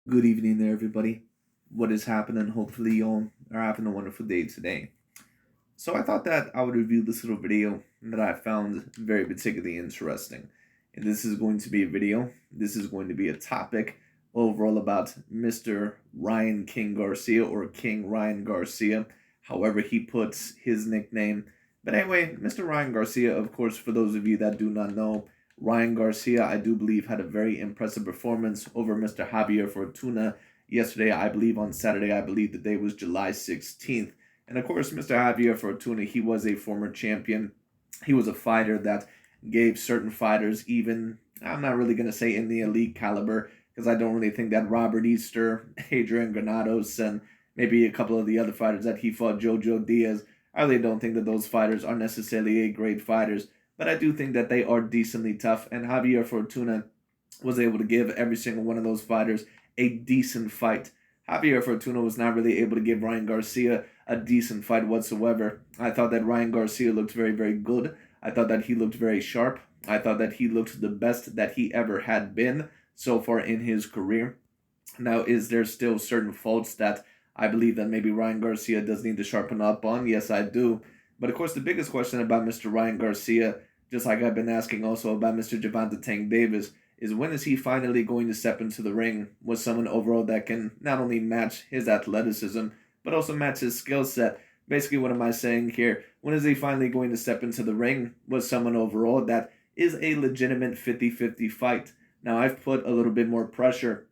Good evening there, everybody. What is happening? Hopefully, y'all are having a wonderful day today. So, I thought that I would review this little video that I found very particularly interesting. And this is going to be a video, this is going to be a topic overall about Mr. Ryan King Garcia or King Ryan Garcia, however he puts his nickname. But anyway, Mr. Ryan Garcia, of course, for those of you that do not know, Ryan Garcia, I do believe, had a very impressive performance over Mr. Javier Fortuna yesterday. I believe on Saturday, I believe the day was July 16th. And of course, Mr. Javier Fortuna, he was a former champion. He was a fighter that gave certain fighters, even, I'm not really going to say in the elite caliber, because I don't really think that Robert Easter, Adrian Granados, and maybe a couple of the other fighters that he fought, Jojo Diaz, I really don't think that those fighters are necessarily a great fighters. But I do think that they are decently tough, and Javier Fortuna was able to give every single one of those fighters a decent fight. Javier Fortuna was not really able to give Ryan Garcia a decent fight whatsoever. I thought that Ryan Garcia looked very, very good. I thought that he looked very sharp. I thought that he looked the best that he ever had been so far in his career. Now, is there still certain faults that I believe that maybe Ryan Garcia does need to sharpen up on? Yes, I do. But of course, the biggest question about Mr. Ryan Garcia, just like I've been asking also about Mr. Gervonta Tank Davis, is when is he finally going to step into the ring with someone overall that can not only match his athleticism, but also match his skill set? Basically, what am I saying here? When is he finally going to step into the ring with someone overall that is a legitimate 50-50 fight? Now, I've put a little bit more pressure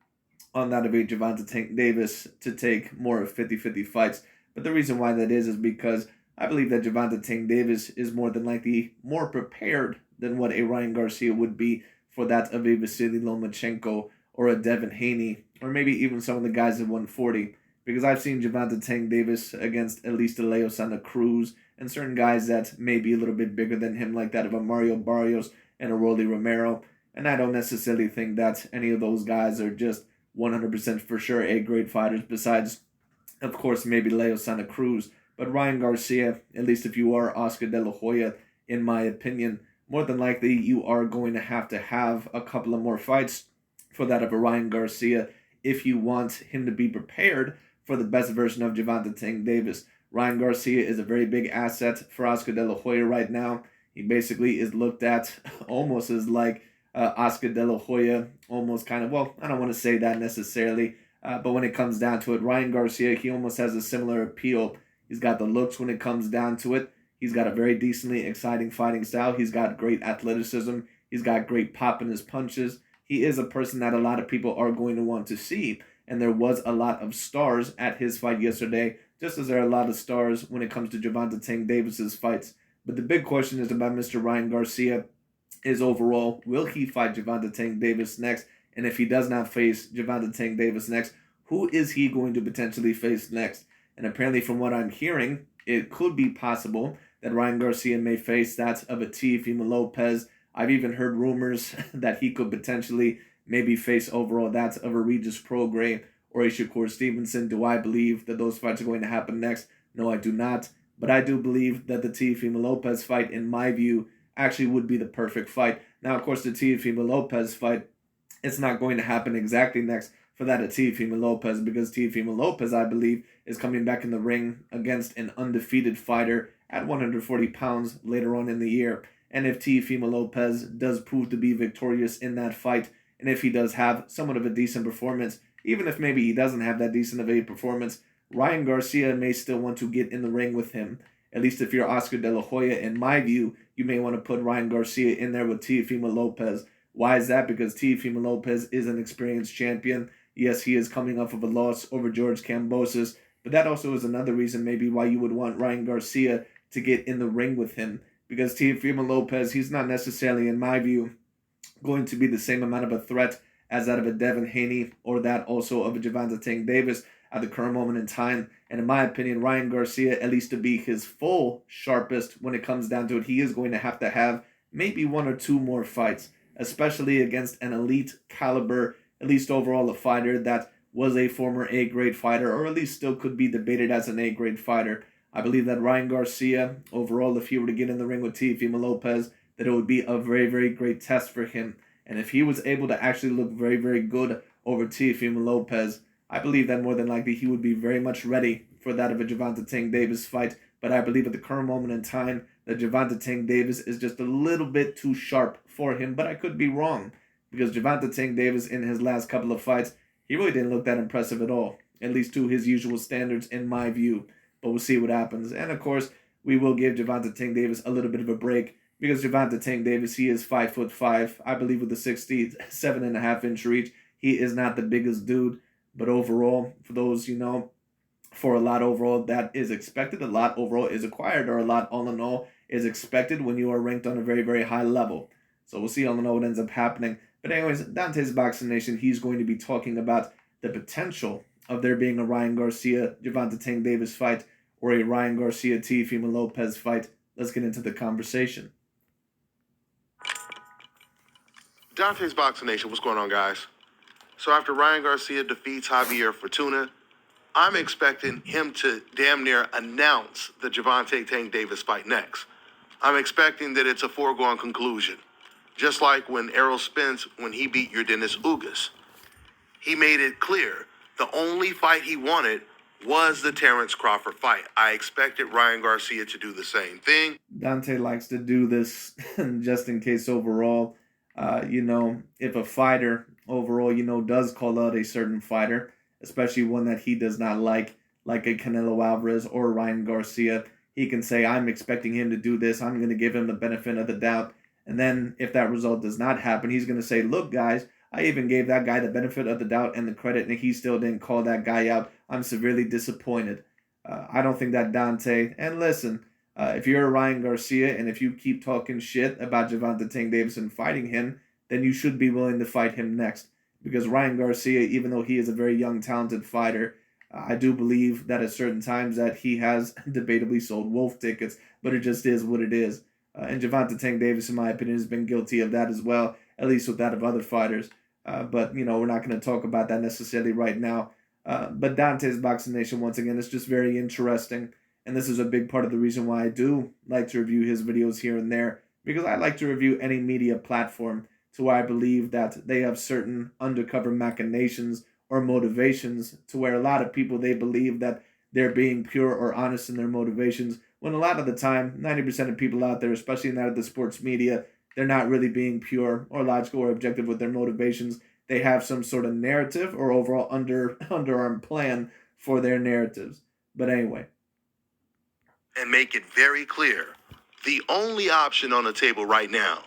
on that of a Gervonta Tank Davis to take more of 50-50 fights. But the reason why that is because I believe that Gervonta Tank Davis is more than likely more prepared than what a Ryan Garcia would be for that of a Vasily Lomachenko or a Devin Haney, or maybe even some of the guys at 140. Because I've seen Gervonta Tank Davis against at least a Leo Santa Cruz and certain guys that may be a little bit bigger than him, like that of a Mario Barrios and a Rolly Romero. And I don't necessarily think that any of those guys are just 100% for sure A grade fighters, besides, of course, maybe Leo Santa Cruz. But Ryan Garcia, at least if you are Oscar De La Hoya, in my opinion, more than likely you are going to have a couple of more fights for that of a Ryan Garcia if you want him to be prepared for the best version of Gervonta Tank Davis. Ryan Garcia is a very big asset for Oscar De La Hoya right now. He basically is looked at almost as like Oscar De La Hoya, almost kind of, well, I don't want to say that necessarily, but when it comes down to it, Ryan Garcia, he almost has a similar appeal. He's got the looks when it comes down to it. He's got a very decently exciting fighting style. He's got great athleticism. He's got great pop in his punches. He is a person that a lot of people are going to want to see. And there was a lot of stars at his fight yesterday, just as there are a lot of stars when it comes to Gervonta Tank Davis's fights. But the big question is about Mr. Ryan Garcia is overall, will he fight Gervonta Tank Davis next? And if he does not face Gervonta Tank Davis next, who is he going to potentially face next? And apparently, from what I'm hearing, it could be possible that Ryan Garcia may face that of a Teofimo Lopez. I've even heard rumors that he could potentially maybe face overall that of a Regis Prograis or a Shakur Stevenson. Do I believe that those fights are going to happen next? No, I do not. But I do believe that the Teofimo Lopez fight, in my view, actually would be the perfect fight. Now, of course, the Teofimo Lopez fight, it's not going to happen exactly next for that of Teofimo Lopez, because Teofimo Lopez, I believe, is coming back in the ring against an undefeated fighter at 140 pounds later on in the year. And if Teofimo Lopez does prove to be victorious in that fight, and if he does have somewhat of a decent performance, even if maybe he doesn't have that decent of a performance, Ryan Garcia may still want to get in the ring with him. At least if you're Oscar De La Hoya, in my view, you may want to put Ryan Garcia in there with Teofimo Lopez. Why is that? Because Teofimo Lopez is an experienced champion. Yes, he is coming off of a loss over George Kambosos, but that also is another reason maybe why you would want Ryan Garcia to get in the ring with him. Because Teofimo Lopez, he's not necessarily, in my view, going to be the same amount of a threat as that of a Devin Haney or that also of a Gervonta Tank Davis at the current moment in time. And in my opinion, Ryan Garcia, at least to be his full sharpest when it comes down to it, he is going to have maybe one or two more fights, especially against an elite caliber, at least overall a fighter that was a former A-grade fighter, or at least still could be debated as an A-grade fighter. I believe that Ryan Garcia, overall, if he were to get in the ring with Teofimo Lopez, that it would be a very, very great test for him. And if he was able to actually look very, very good over Teofimo Lopez. I believe that more than likely he would be very much ready for that of a Gervonta Tank Davis fight, but I believe at the current moment in time that Gervonta Tank Davis is just a little bit too sharp for him, but I could be wrong because Gervonta Tank Davis in his last couple of fights, he really didn't look that impressive at all, at least to his usual standards in my view, but we'll see what happens. And of course, we will give Gervonta Tank Davis a little bit of a break because Gervonta Tank Davis, he is 5'5", I believe with a 67.5-inch reach. He is not the biggest dude, but overall, for those, for a lot overall that is expected, a lot overall is acquired, or a lot all in all is expected when you are ranked on a very, very high level. So we'll see all in all what ends up happening. But anyways, Dante's Boxing Nation, he's going to be talking about the potential of there being a Ryan Garcia, Gervonta Tank Davis fight, or a Ryan Garcia, Teofimo Lopez fight. Let's get into the conversation. Dante's Boxing Nation, what's going on, guys? So after Ryan Garcia defeats Javier Fortuna, I'm expecting him to damn near announce the Gervonta Tank Davis fight next. I'm expecting that it's a foregone conclusion. Just like when Errol Spence, when he beat Yordenis Ugas. He made it clear the only fight he wanted was the Terrence Crawford fight. I expected Ryan Garcia to do the same thing. Dante likes to do this just in case overall, if a fighter overall, does call out a certain fighter, especially one that he does not like a Canelo Alvarez or Ryan Garcia, he can say, I'm expecting him to do this. I'm going to give him the benefit of the doubt. And then if that result does not happen, he's going to say, look, guys, I even gave that guy the benefit of the doubt and the credit, and he still didn't call that guy out. I'm severely disappointed. I don't think that Dante, and listen, if you're a Ryan Garcia and if you keep talking shit about Gervonta Tank Davis and fighting him, then you should be willing to fight him next. Because Ryan Garcia, even though he is a very young, talented fighter, I do believe that at certain times that he has debatably sold wolf tickets, but it just is what it is. And Gervonta Tank Davis, in my opinion, has been guilty of that as well, at least with that of other fighters. But, we're not going to talk about that necessarily right now. But Dante's Boxing Nation, once again, is just very interesting. And this is a big part of the reason why I do like to review his videos here and there, because I like to review any media platform to where I believe that they have certain undercover machinations or motivations to where a lot of people, they believe that they're being pure or honest in their motivations, when a lot of the time, 90% of people out there, especially in that of the sports media, they're not really being pure or logical or objective with their motivations. They have some sort of narrative or overall underarm plan for their narratives. But anyway. And make it very clear, the only option on the table right now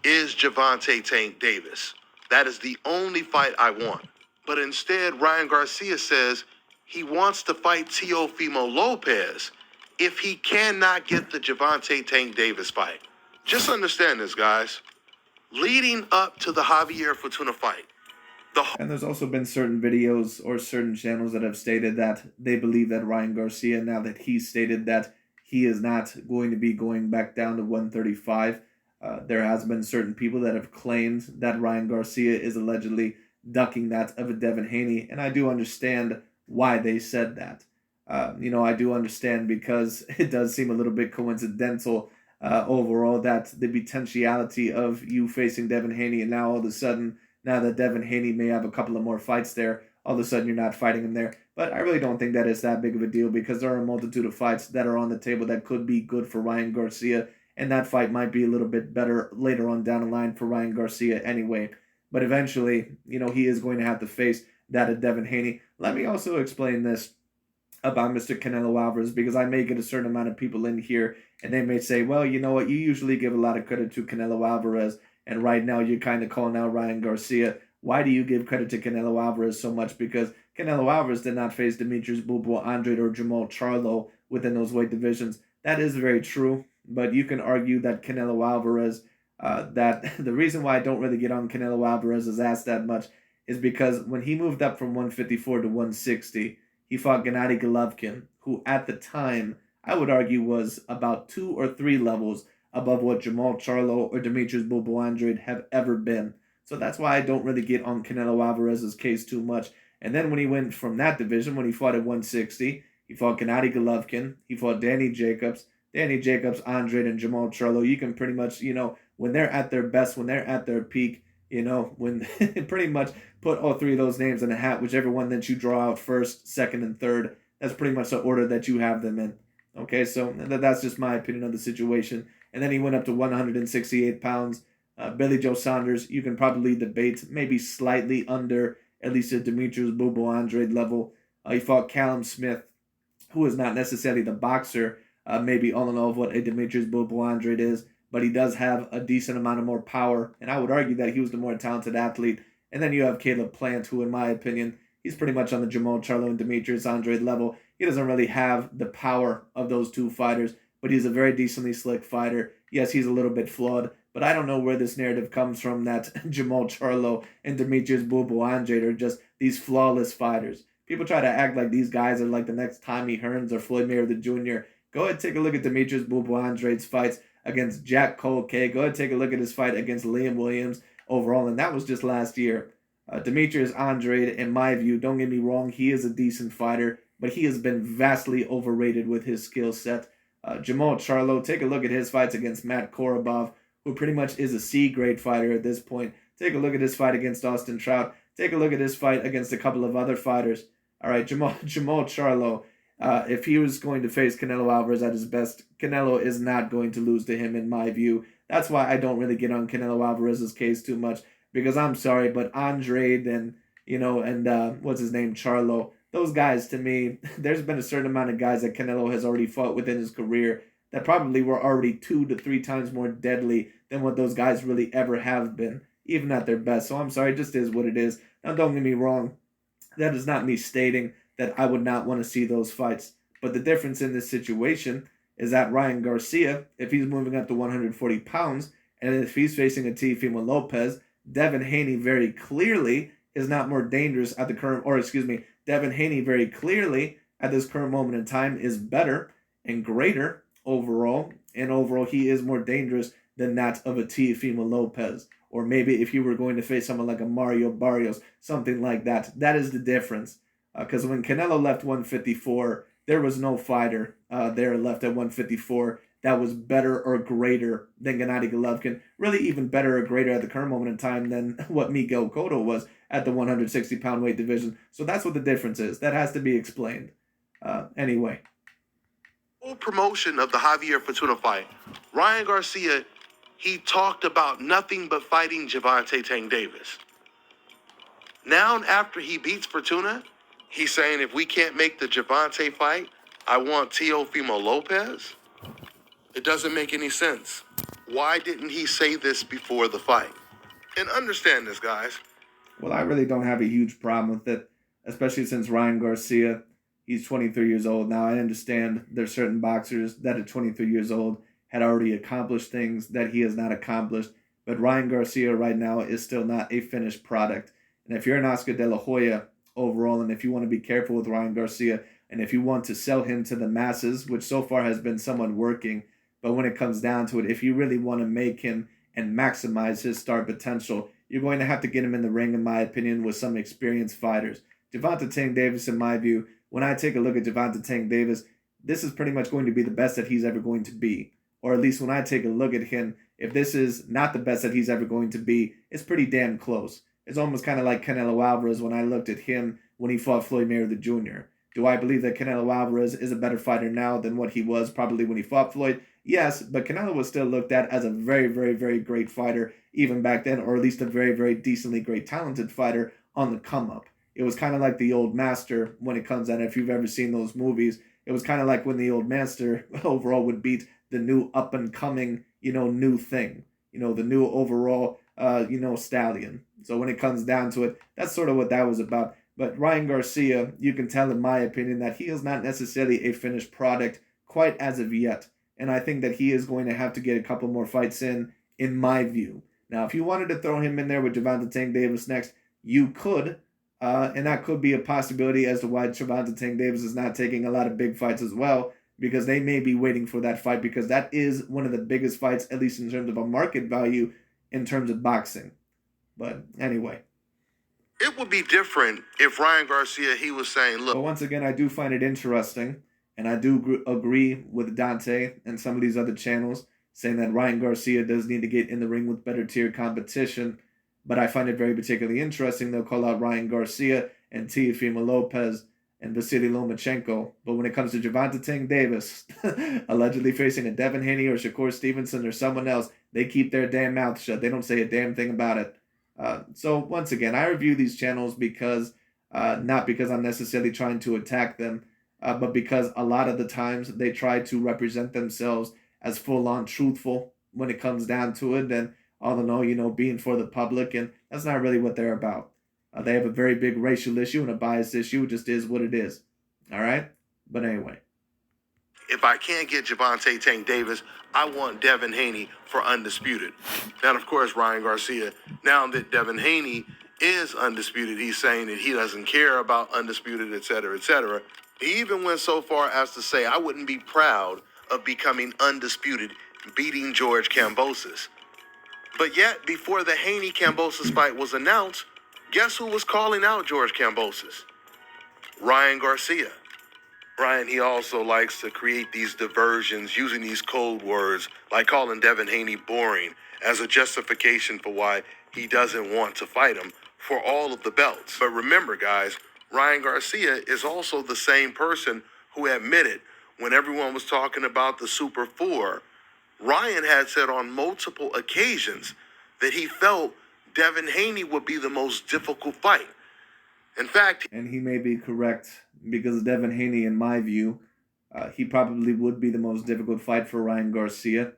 is Gervonta Tank Davis. That is the only fight I want. But instead, Ryan Garcia says he wants to fight Teofimo Lopez if he cannot get the Gervonta Tank Davis fight. Just understand this, guys. Leading up to the Javier Fortuna fight. And there's also been certain videos or certain channels that have stated that they believe that Ryan Garcia, now that he stated that he is not going to be going back down to 135, there has been certain people that have claimed that Ryan Garcia is allegedly ducking that of a Devin Haney, and I do understand why they said that. I do understand because it does seem a little bit coincidental overall that the potentiality of you facing Devin Haney, and now all of a sudden, now that Devin Haney may have a couple of more fights there, all of a sudden you're not fighting him there. But I really don't think that is that big of a deal because there are a multitude of fights that are on the table that could be good for Ryan Garcia, and that fight might be a little bit better later on down the line for Ryan Garcia anyway. But eventually, he is going to have to face that of Devin Haney. Let me also explain this about Mr. Canelo Alvarez, because I may get a certain amount of people in here and they may say, well, you know what, you usually give a lot of credit to Canelo Alvarez, and right now you're kind of calling out Ryan Garcia. Why do you give credit to Canelo Alvarez so much? Because Canelo Alvarez did not face Demetrius Bubu Andrade or Jamal Charlo within those weight divisions. That is very true, but you can argue that Canelo Alvarez, that the reason why I don't really get on Canelo Alvarez's ass that much is because when he moved up from 154 to 160, he fought Gennady Golovkin, who at the time, I would argue, was about 2 or 3 levels above what Jamal Charlo or Demetrius Bubu Andrade have ever been. So that's why I don't really get on Canelo Alvarez's case too much. And then when he went from that division, when he fought at 160, he fought Gennady Golovkin, he fought Danny Jacobs, Andrade, and Jamal Charlo. You can pretty much, when they're at their best, when they're at their peak, when pretty much put all three of those names in a hat, whichever one that you draw out first, second, and third. That's pretty much the order that you have them in. Okay, so that's just my opinion of the situation. And then he went up to 168 pounds. Billy Joe Saunders, you can probably debate maybe slightly under at least a Demetrius Bobo Andrade level. He fought Callum Smith, who is not necessarily the boxer, maybe all in all of what a Demetrius Bobo Andrade is, but he does have a decent amount of more power, and I would argue that he was the more talented athlete. And then you have Caleb Plant, who, in my opinion, he's pretty much on the Jamal Charlo and Demetrius Andrade level. He doesn't really have the power of those two fighters, but he's a very decently slick fighter. Yes, he's a little bit flawed, but I don't know where this narrative comes from that Jamal Charlo and Demetrius Bobo Andrade are just these flawless fighters. People try to act like these guys are like the next Tommy Hearns or Floyd Mayweather Jr. Go ahead and take a look at Demetrius Bobo Andrade's fights against Jack Colque. Go ahead and take a look at his fight against Liam Williams overall, and that was just last year. Demetrius Andrade, in my view, don't get me wrong, he is a decent fighter, but he has been vastly overrated with his skill set. Jamal Charlo, take a look at his fights against Matt Korobov, who pretty much is a C-grade fighter at this point. Take a look at his fight against Austin Trout. Take a look at his fight against a couple of other fighters. All right, Jamal Charlo, if he was going to face Canelo Alvarez at his best, Canelo is not going to lose to him, in my view. That's why I don't really get on Canelo Alvarez's case too much, because I'm sorry, but Andrade and what's his name, Charlo, those guys, to me, there's been a certain amount of guys that Canelo has already fought within his career that probably were already 2 to 3 times more deadly than what those guys really ever have been, even at their best. So I'm sorry, it just is what it is. Now, don't get me wrong. That is not me stating that I would not want to see those fights. But the difference in this situation is that Ryan Garcia, if he's moving up to 140 pounds, and if he's facing a Teofimo Lopez, Devin Haney very clearly is not more dangerous at the current, Devin Haney very clearly at this current moment in time is better and greater overall. And overall, he is more dangerous than that of a Teofimo Lopez. Or maybe if you were going to face someone like a Mario Barrios, something like that. That is the difference. Because when Canelo left 154, there was no fighter there left at 154 that was better or greater than Gennady Golovkin. Really even better or greater at the current moment in time than what Miguel Cotto was at the 160-pound weight division. So that's what the difference is. That has to be explained. Anyway. Full promotion of the Javier Fortuna fight, Ryan Garcia, he talked about nothing but fighting Gervonta Tank Davis. Now, after he beats Fortuna, he's saying if we can't make the Gervonta fight, I want Teofimo Lopez? It doesn't make any sense. Why didn't he say this before the fight? And understand this, guys. Well, I really don't have a huge problem with it, especially since Ryan Garcia, he's 23 years old now. I understand there's certain boxers that at 23 years old had already accomplished things that he has not accomplished, but Ryan Garcia right now is still not a finished product. And if you're an Oscar De La Hoya overall, and if you want to be careful with Ryan Garcia, and if you want to sell him to the masses, which so far has been somewhat working, but when it comes down to it, if you really want to make him and maximize his star potential, you're going to have to get him in the ring, in my opinion, with some experienced fighters. Gervonta Tank Davis, in my view, when I take a look at Gervonta Tank Davis, this is pretty much going to be the best that he's ever going to be. Or at least when I take a look at him, if this is not the best that he's ever going to be, it's pretty damn close. It's almost kind of like Canelo Alvarez when I looked at him when he fought Floyd Mayweather Jr. Do I believe that Canelo Alvarez is a better fighter now than what he was probably when he fought Floyd? Yes, but Canelo was still looked at as a very, very, very great fighter even back then, or at least a very, very decently great talented fighter on the come-up. It was kind of like the old master when it comes out. If you've ever seen those movies, it was kind of like when the old master overall would beat the new up-and-coming, new thing, the new overall, stallion. So when it comes down to it, that's sort of what that was about. But Ryan Garcia, you can tell in my opinion that he is not necessarily a finished product quite as of yet. And I think that he is going to have to get a couple more fights in my view. Now, if you wanted to throw him in there with Gervonta Tank Davis next, you could. And that could be a possibility as to why Gervonta Tank Davis is not taking a lot of big fights as well, because they may be waiting for that fight, because that is one of the biggest fights, at least in terms of a market value, in terms of boxing. But anyway. It would be different if Ryan Garcia, he was saying, look. But once again, I do find it interesting, and I do agree with Dante and some of these other channels saying that Ryan Garcia does need to get in the ring with better tier competition. But I find it very particularly interesting. They'll call out Ryan Garcia and Teofimo Lopez and Vasily Lomachenko. But when it comes to Gervonta Tank Davis, allegedly facing a Devin Haney or Shakur Stevenson or someone else, they keep their damn mouth shut. They don't say a damn thing about it. So once again, I review these channels because, not because I'm necessarily trying to attack them, but because a lot of the times they try to represent themselves as full-on truthful when it comes down to it, and all in all, being for the public, and that's not really what they're about. They have a very big racial issue and a bias issue. It just is what it is. All right? But anyway. If I can't get Gervonta Tank Davis, I want Devin Haney for undisputed. And of course, Ryan Garcia, now that Devin Haney is undisputed, he's saying that he doesn't care about undisputed, et cetera, et cetera. He even went so far as to say, I wouldn't be proud of becoming undisputed, beating George Kambosos. But yet, before the Haney-Kambosos fight was announced, guess who was calling out George Kambosos? Ryan Garcia. Ryan, he also likes to create these diversions using these code words, like calling Devin Haney boring, as a justification for why he doesn't want to fight him for all of the belts. But remember, guys, Ryan Garcia is also the same person who admitted when everyone was talking about the Super 4, Ryan had said on multiple occasions that he felt Devin Haney would be the most difficult fight. In fact, and he may be correct, because Devin Haney, in my view, he probably would be the most difficult fight for Ryan Garcia.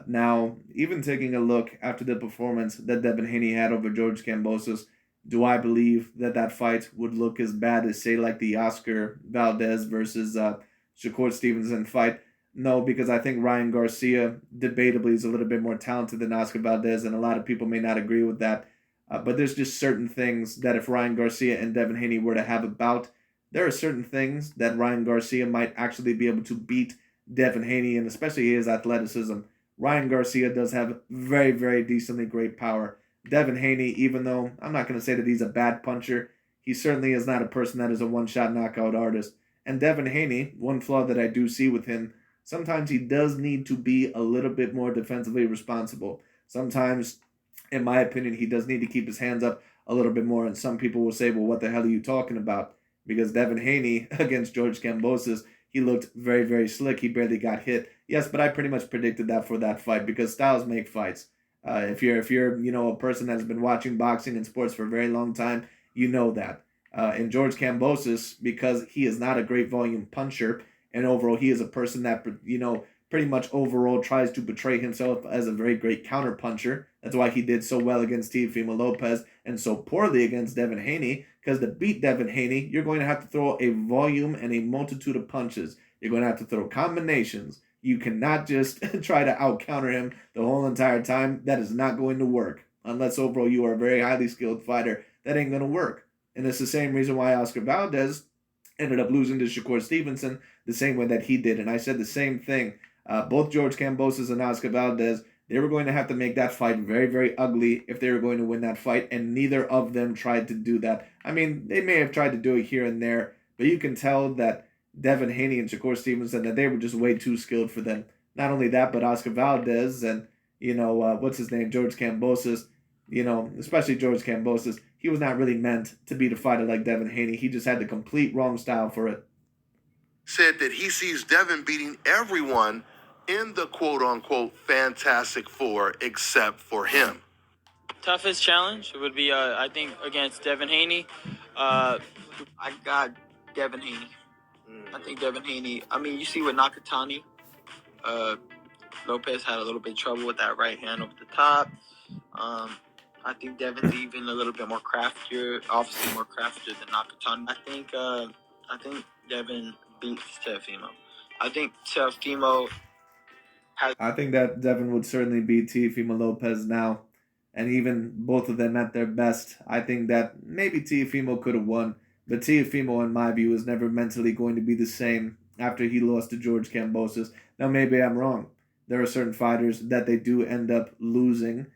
Now, even taking a look after the performance that Devin Haney had over George Kambosos, do I believe that that fight would look as bad as, say, like the Oscar Valdez versus Shakur Stevenson fight? No, because I think Ryan Garcia debatably is a little bit more talented than Oscar Valdez, and a lot of people may not agree with that. But there's just certain things that if Ryan Garcia and Devin Haney were to have a bout, there are certain things that Ryan Garcia might actually be able to beat Devin Haney, and especially his athleticism. Ryan Garcia does have very, very decently great power. Devin Haney, even though I'm not going to say that he's a bad puncher, he certainly is not a person that is a one-shot knockout artist. And Devin Haney, one flaw that I do see with him, sometimes he does need to be a little bit more defensively responsible. Sometimes, in my opinion, he does need to keep his hands up a little bit more. And some people will say, well, what the hell are you talking about? Because Devin Haney against George Kambosos, he looked very, very slick. He barely got hit. Yes, but I pretty much predicted that for that fight because styles make fights. If you're a person that's been watching boxing and sports for a very long time, you know that. And George Kambosos, because he is not a great volume puncher, and overall he is a person that pretty much overall tries to portray himself as a very great counter puncher. That's why he did so well against Teofimo Lopez and so poorly against Devin Haney. Because to beat Devin Haney, you're going to have to throw a volume and a multitude of punches. You're going to have to throw combinations. You cannot just try to out-counter him the whole entire time. That is not going to work. Unless overall you are a very highly skilled fighter, that ain't going to work. And it's the same reason why Oscar Valdez ended up losing to Shakur Stevenson the same way that he did. And I said the same thing. Both George Kambosos and Oscar Valdez, they were going to have to make that fight very, very ugly if they were going to win that fight, and neither of them tried to do that. I mean, they may have tried to do it here and there, but you can tell that Devin Haney and Shakur Stevenson, that they were just way too skilled for them. Not only that, but Oscar Valdez and, what's his name, George Kambosos, especially George Kambosos, he was not really meant to beat a fighter like Devin Haney. He just had the complete wrong style for it. Said that he sees Devin beating everyone in the quote-unquote Fantastic Four except for him. Toughest challenge would be, I think, against Devin Haney. I got Devin Haney. I think Devin Haney, you see with Nakatani, Lopez had a little bit of trouble with that right hand over the top. I think Devin's even a little bit more craftier, obviously more craftier than Nakatani. I think Devin beats Teofimo. I think that Devin would certainly beat Teofimo Lopez now. And even both of them at their best, I think that maybe Teofimo could have won. But Teofimo, in my view, is never mentally going to be the same after he lost to George Kambosos. Now, maybe I'm wrong. There are certain fighters that they do end up losing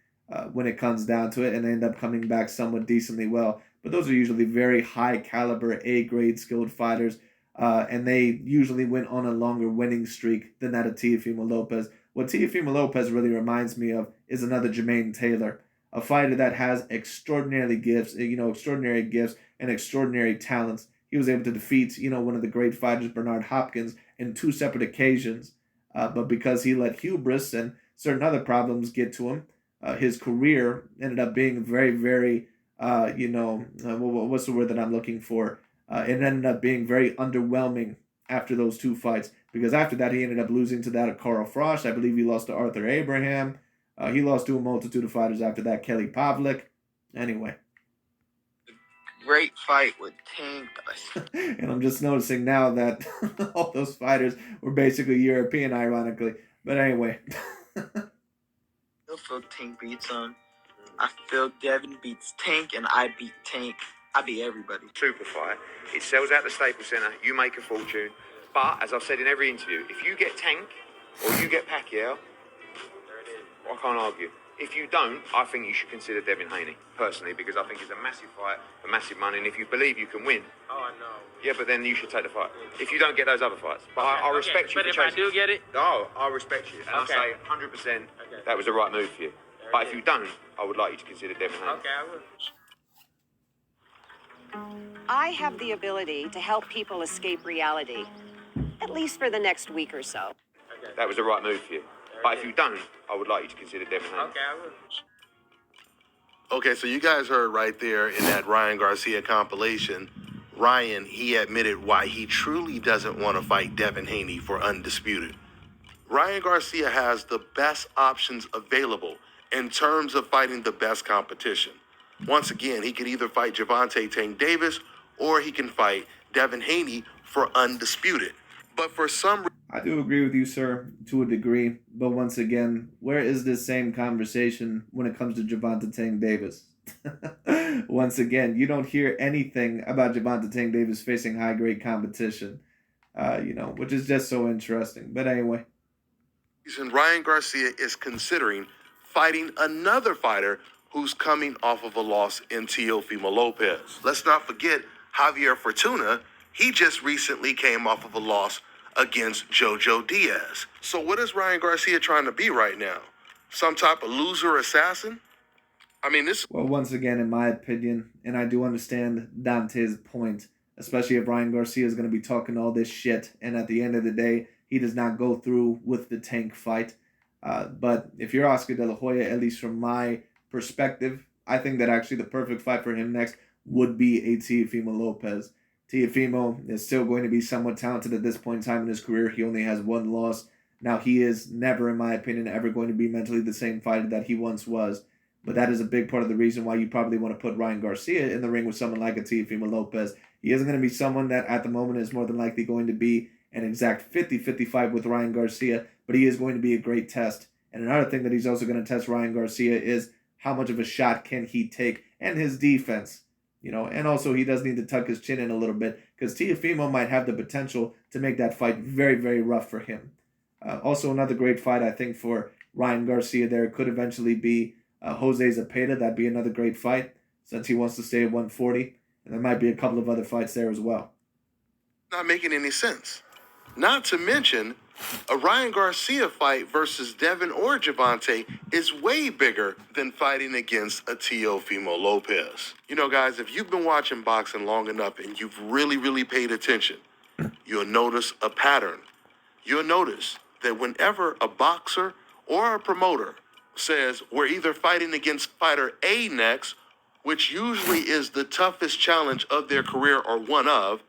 when it comes down to it, and they end up coming back somewhat decently well. But those are usually very high-caliber, A-grade skilled fighters, and they usually win on a longer winning streak than that of Teofimo Lopez. What Teofimo Lopez really reminds me of is another Jermaine Taylor. a fighter that has extraordinary gifts, and extraordinary talents. He was able to defeat, one of the great fighters, Bernard Hopkins, in two separate occasions. But because he let hubris and certain other problems get to him, his career ended up being very, very, what's the word that I'm looking for? It ended up being very underwhelming after those two fights, because after that he ended up losing to that of Carl Frost. I believe he lost to Arthur Abraham. He lost to a multitude of fighters after that, Kelly Pavlik. Anyway. Great fight with Tank. And I'm just noticing now that all those fighters were basically European, ironically. But anyway. I still feel Tank beats him. I feel Devin beats Tank, and I beat Tank. I beat everybody. Super fight. It sells out the Staples Center. You make a fortune. But, as I've said in every interview, if you get Tank or you get Pacquiao, I can't argue. If you don't, I think you should consider Devin Haney, personally, because I think it's a massive fight for massive money, and if you believe you can win... Oh, I know. Yeah, but then you should take the fight. If you don't get those other fights. But I respect you but for if I do get it? Oh, I respect you. And Okay. I say 100% that was the right move for you. But if you don't, I would like you to consider Devin Haney. Okay, I will. I have the ability to help people escape reality, at least for the next week or so. Okay. That was the right move for you. But if you don't, I would like you to consider Devin Haney. Okay, I will. Okay, so you guys heard right there in that Ryan Garcia compilation, Ryan, he admitted why he truly doesn't want to fight Devin Haney for undisputed. Ryan Garcia has the best options available in terms of fighting the best competition. Once again, he can either fight Gervonta Tank Davis or he can fight Devin Haney for undisputed. But for some reason, I do agree with you, sir, to a degree. But once again, where is this same conversation when it comes to Gervonta Tank Davis? Once again, you don't hear anything about Gervonta Tank Davis facing high-grade competition, which is just so interesting. But anyway. Ryan Garcia is considering fighting another fighter who's coming off of a loss in Teofimo Lopez. Let's not forget Javier Fortuna. He just recently came off of a loss against Jojo Diaz. So what is Ryan Garcia trying to be right now? Some type of loser assassin? I mean, this... Well, once again, in my opinion, and I do understand Dante's point, especially if Ryan Garcia is going to be talking all this shit, and at the end of the day, he does not go through with the Tank fight. But if you're Oscar De La Hoya, at least from my perspective, I think that actually the perfect fight for him next would be a Teofimo Lopez. Teofimo is still going to be somewhat talented at this point in time in his career. He only has one loss. Now, he is never, in my opinion, ever going to be mentally the same fighter that he once was. But that is a big part of the reason why you probably want to put Ryan Garcia in the ring with someone like a Teofimo Lopez. He isn't going to be someone that at the moment is more than likely going to be an exact 50-50 fight with Ryan Garcia, but he is going to be a great test. And another thing that he's also going to test Ryan Garcia is how much of a shot can he take and his defense. And also he does need to tuck his chin in a little bit because Teofimo might have the potential to make that fight very, very rough for him. Also, another great fight, I think, for Ryan Garcia there could eventually be Jose Zepeda. That'd be another great fight since he wants to stay at 140. And there might be a couple of other fights there as well. Not making any sense. Not to mention, a Ryan Garcia fight versus Devin or Gervonta is way bigger than fighting against a Teofimo Lopez. Guys, if you've been watching boxing long enough and you've really, really paid attention, you'll notice a pattern. You'll notice that whenever a boxer or a promoter says we're either fighting against fighter A next, which usually is the toughest challenge of their career or one of,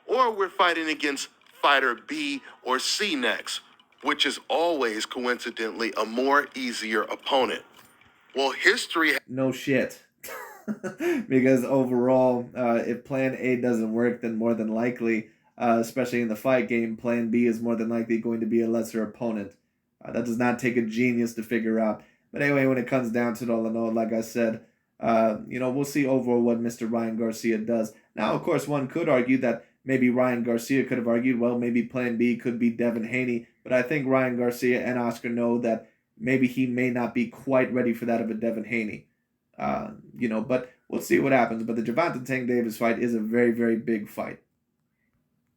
or we're fighting against fighter B or C next, which is always coincidentally a more easier opponent. Well, history... No shit. Because overall, if plan A doesn't work, then more than likely, especially in the fight game, plan B is more than likely going to be a lesser opponent. That does not take a genius to figure out. But anyway, when it comes down to it all in all, like I said, we'll see overall what Mr. Ryan Garcia does. Now, of course, one could argue that maybe Ryan Garcia could have argued, well, maybe plan B could be Devin Haney. But I think Ryan Garcia and Oscar know that maybe he may not be quite ready for that of a Devin Haney. But we'll see what happens. But the Gervonta Tank Davis fight is a very, very big fight.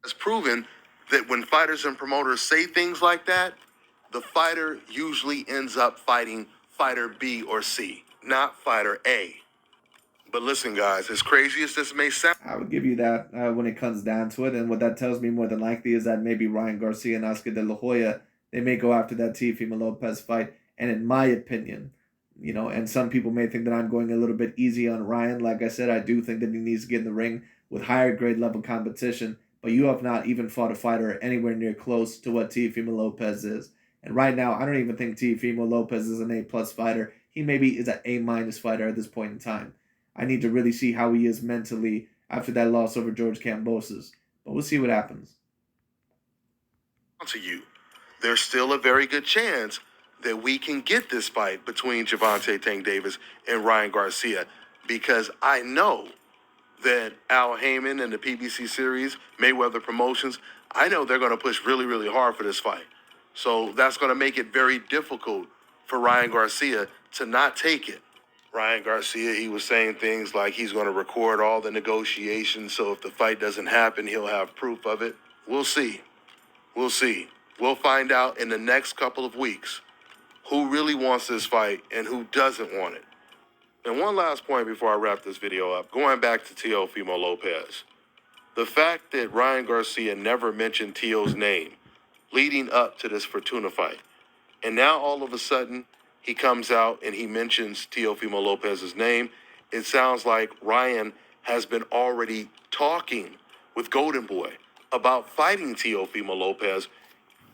It's proven that when fighters and promoters say things like that, the fighter usually ends up fighting fighter B or C. not fighter A. But listen, guys, as crazy as this may sound, I would give you that when it comes down to it. And what that tells me more than likely is that maybe Ryan Garcia and Oscar De La Hoya, they may go after that Teofimo Lopez fight. And in my opinion, and some people may think that I'm going a little bit easy on Ryan. Like I said, I do think that he needs to get in the ring with higher grade level competition. But you have not even fought a fighter anywhere near close to what Teofimo Lopez is. And right now, I don't even think Teofimo Lopez is an A+ fighter. He maybe is an A- fighter at this point in time. I need to really see how he is mentally after that loss over George Kambosos. But we'll see what happens. to you, there's still a very good chance that we can get this fight between Gervonta Tank Davis and Ryan Garcia, because I know that Al Heyman and the PBC series, Mayweather Promotions, I know they're going to push really, really hard for this fight. So that's going to make it very difficult for Ryan Garcia to not take it. Ryan Garcia, he was saying things like he's going to record all the negotiations, so if the fight doesn't happen, he'll have proof of it. We'll see. We'll see. We'll find out in the next couple of weeks who really wants this fight and who doesn't want it. And one last point before I wrap this video up, going back to Teofimo Lopez. The fact that Ryan Garcia never mentioned Teo's name leading up to this Fortuna fight, and now all of a sudden he comes out and he mentions Teofimo Lopez's name, it sounds like Ryan has been already talking with Golden Boy about fighting Teofimo Lopez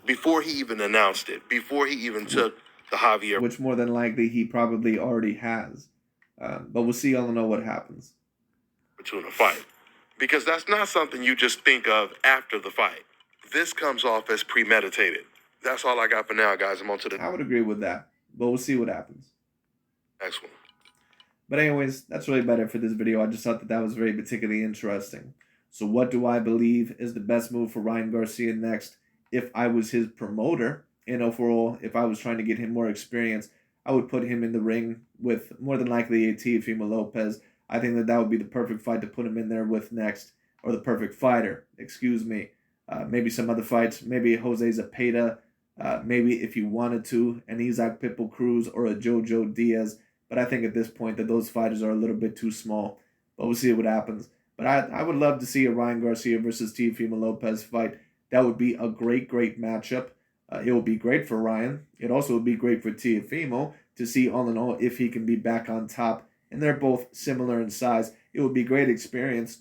before he even announced it, before he even took the Javier. Which more than likely he probably already has. But we'll see all in all what happens. Fortuna fight. Because that's not something you just think of after the fight. This comes off as premeditated. That's all I got for now, guys. I'm on to the I would agree with that. But we'll see what happens. next one. But anyways, that's really about it for this video. I just thought that was very particularly interesting. So what do I believe is the best move for Ryan Garcia next if I was his promoter? And overall, if I was trying to get him more experience, I would put him in the ring with more than likely a Teofimo Lopez. I think that would be the perfect fight to put him in there with next. Or the perfect fighter, excuse me. Maybe some other fights. Maybe Jose Zepeda. Maybe if you wanted to, an Isaac Pitbull Cruz or a Jojo Diaz. But I think at this point that those fighters are a little bit too small. But we'll see what happens. But I would love to see a Ryan Garcia versus Teofimo Lopez fight. That would be a great matchup. It would be great for Ryan. It also would be great for Teofimo to see all in all if he can be back on top. And they're both similar in size. It would be great experience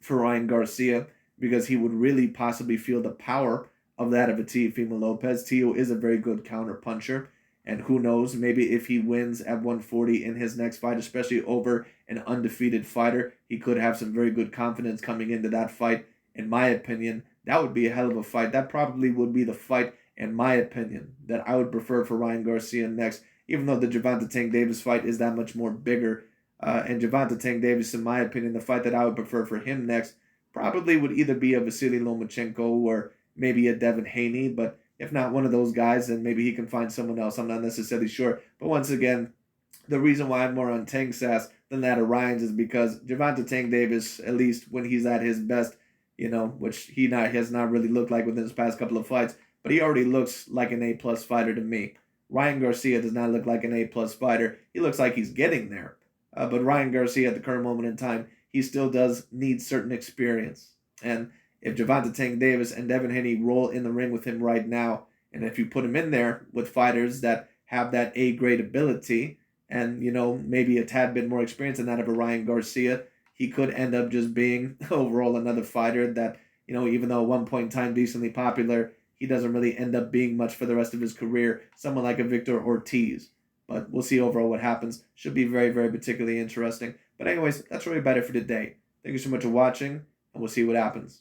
for Ryan Garcia because he would really possibly feel the power of that of a Teofimo Lopez. Teo is a very good counter puncher. And who knows, maybe if he wins at 140 in his next fight, especially over an undefeated fighter, he could have some very good confidence coming into that fight. In my opinion, that would be a hell of a fight. That probably would be the fight, in my opinion, that I would prefer for Ryan Garcia next, even though the Gervonta Tank Davis fight is that much more bigger. And Gervonta Tank Davis, in my opinion, the fight that I would prefer for him next probably would either be a Vasily Lomachenko or maybe a Devin Haney, but if not one of those guys, then maybe he can find someone else. I'm not necessarily sure. But once again, the reason why I'm more on Tank's ass than that of Ryan's is because Gervonta Tank Davis, at least when he's at his best, which he has not really looked like within his past couple of fights, but he already looks like an A+ fighter to me. Ryan Garcia does not look like an A+ fighter. He looks like he's getting there. But Ryan Garcia, at the current moment in time, he still does need certain experience. And if Gervonta Tank Davis and Devin Haney roll in the ring with him right now, and if you put him in there with fighters that have that A-grade ability and, maybe a tad bit more experience than that of a Ryan Garcia, he could end up just being overall another fighter that, even though at one point in time decently popular, he doesn't really end up being much for the rest of his career, someone like a Victor Ortiz. But we'll see overall what happens. Should be very, very particularly interesting. But anyways, that's really about it for today. Thank you so much for watching, and we'll see what happens.